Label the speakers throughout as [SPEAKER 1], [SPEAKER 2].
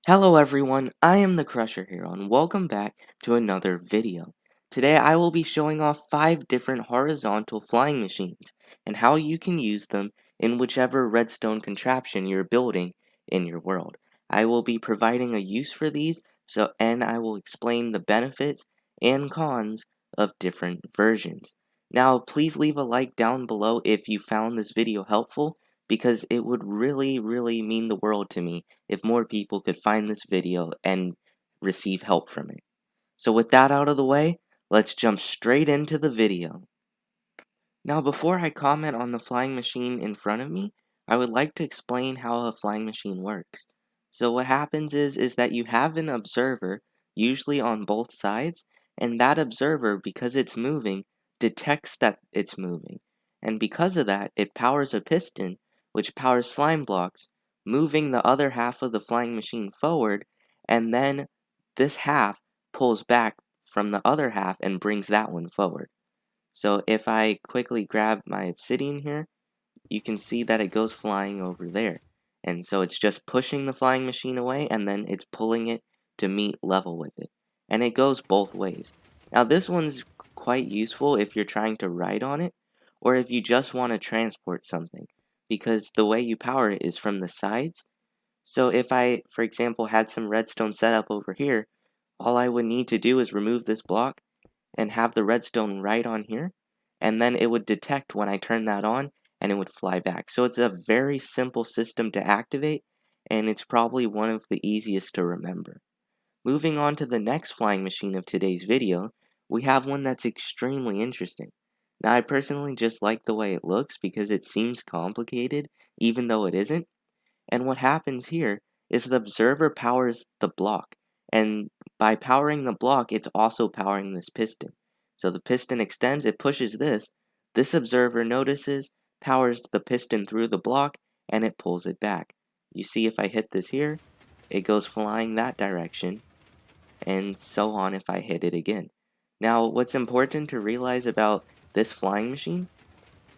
[SPEAKER 1] Hello everyone, I am the Crusher here and welcome back to another video. Today I will be showing off 5 different horizontal flying machines and how you can use them in whichever redstone contraption you're building in your world. I will be providing a use for these and I will explain the benefits and cons of different versions. Now please leave a like down below if you found this video helpful because it would really mean the world to me if more people could find this video and receive help from it. So with that out of the way, let's jump straight into the video. Now before I comment on the flying machine in front of me, I would like to explain how a flying machine works. So what happens is that you have an observer, usually on both sides, and that observer, because it's moving, detects that it's moving. And because of that, it powers a piston, which powers slime blocks, moving the other half of the flying machine forward, and then this half pulls back from the other half and brings that one forward. So if I quickly grab my obsidian here, you can see that it goes flying over there. And so it's just pushing the flying machine away and then it's pulling it to meet level with it. And it goes both ways. Now this one's quite useful if you're trying to ride on it or if you just want to transport something, because the way you power it is from the sides. So if I, for example, had some redstone set up over here, all I would need to do is remove this block and have the redstone right on here, and then it would detect when I turn that on and it would fly back. So it's a very simple system to activate, and it's probably one of the easiest to remember. Moving on to the next flying machine of today's video, we have one that's extremely interesting. Now I personally just like the way it looks because it seems complicated, even though it isn't. And what happens here is the observer powers the block. And by powering the block, it's also powering this piston. So the piston extends, it pushes this. This observer notices, powers the piston through the block, and it pulls it back. You see if I hit this here, it goes flying that direction, and so on if I hit it again. Now, what's important to realize about this flying machine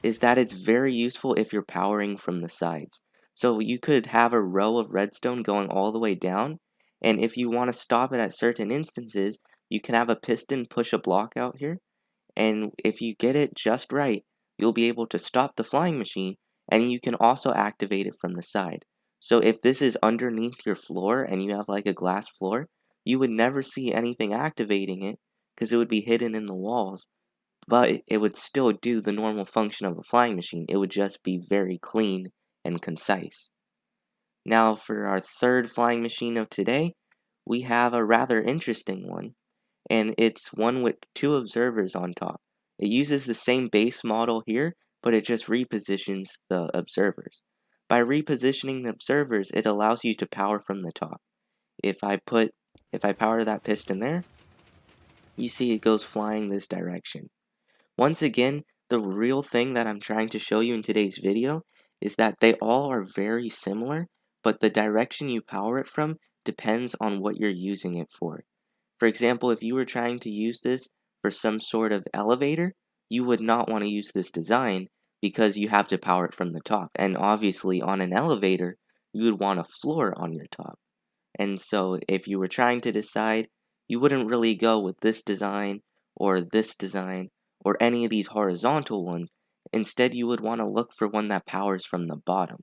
[SPEAKER 1] is that it's very useful if you're powering from the sides. So you could have a row of redstone going all the way down, and if you want to stop it at certain instances, you can have a piston push a block out here, and if you get it just right, you'll be able to stop the flying machine, and you can also activate it from the side. So if this is underneath your floor and you have like a glass floor, you would never see anything activating it because it would be hidden in the walls, but it would still do the normal function of a flying machine. It would just be very clean and concise. Now, for our third flying machine of today, we have a rather interesting one, and it's one with 2 observers on top. It uses the same base model here, but it just repositions the observers. By repositioning the observers, it allows you to power from the top. If I power that piston there, you see it goes flying this direction. Once again, the real thing that I'm trying to show you in today's video is that they all are very similar, but the direction you power it from depends on what you're using it for. For example, if you were trying to use this for some sort of elevator, you would not want to use this design because you have to power it from the top. And obviously on an elevator, you would want a floor on your top. And so if you were trying to decide, you wouldn't really go with this design or any of these horizontal ones. Instead, you would want to look for one that powers from the bottom.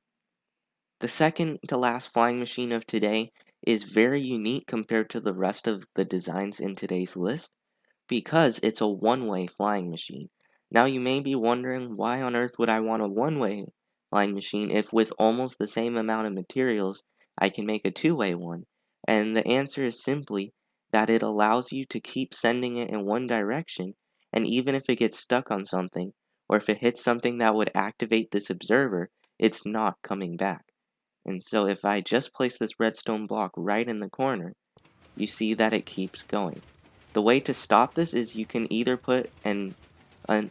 [SPEAKER 1] The second to last flying machine of today is very unique compared to the rest of the designs in today's list because it's a one-way flying machine. Now you may be wondering, why on earth would I want a one-way flying machine if with almost the same amount of materials I can make a two-way one? And the answer is simply that it allows you to keep sending it in one direction, and even if it gets stuck on something, or if it hits something that would activate this observer, it's not coming back. And so if I just place this redstone block right in the corner, you see that it keeps going. The way to stop this is you can either put an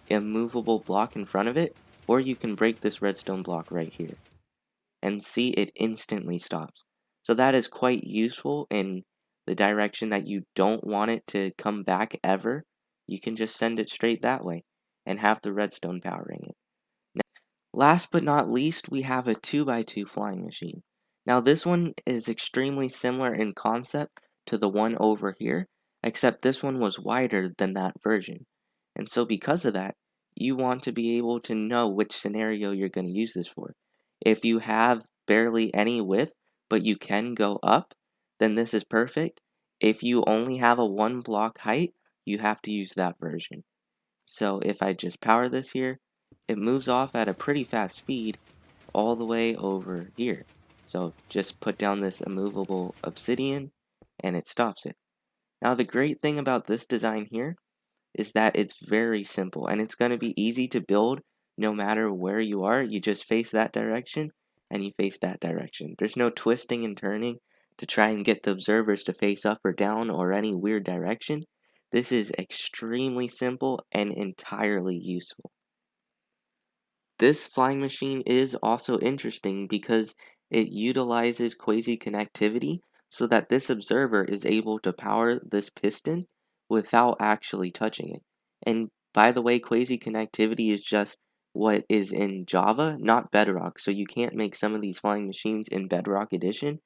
[SPEAKER 1] immovable block in front of it, or you can break this redstone block right here. And see, it instantly stops. So that is quite useful in the direction that you don't want it to come back ever. You can just send it straight that way and have the redstone powering it. Last but not least, we have a 2x2 flying machine. Now this one is extremely similar in concept to the one over here, except this one was wider than that version. And so because of that, you want to be able to know which scenario you're going to use this for. If you have barely any width, but you can go up, then this is perfect. If you only have a 1 block height, you have to use that version. So if I just power this here, it moves off at a pretty fast speed all the way over here. So just put down this immovable obsidian and it stops it. Now the great thing about this design here is that it's very simple and it's going to be easy to build no matter where you are. You just face that direction and you face that direction. There's no twisting and turning to try and get the observers to face up or down or any weird direction. This is extremely simple and entirely useful. This flying machine is also interesting because it utilizes quasi connectivity so that this observer is able to power this piston without actually touching it. And by the way, quasi connectivity is just what is in Java, not Bedrock. So you can't make some of these flying machines in Bedrock Edition,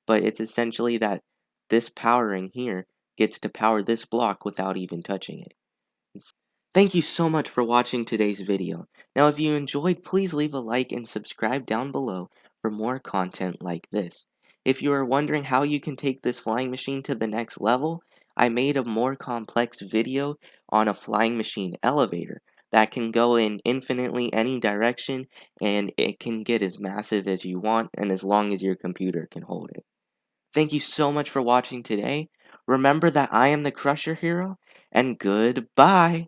[SPEAKER 1] but it's essentially that this powering here gets to power this block without even touching it. Thank you so much for watching today's video. Now if you enjoyed, please leave a like and subscribe down below for more content like this. If you are wondering how you can take this flying machine to the next level, I made a more complex video on a flying machine elevator that can go in infinitely any direction and it can get as massive as you want and as long as your computer can hold it. Thank you so much for watching today. Remember that I am the Crusher Hero, and goodbye!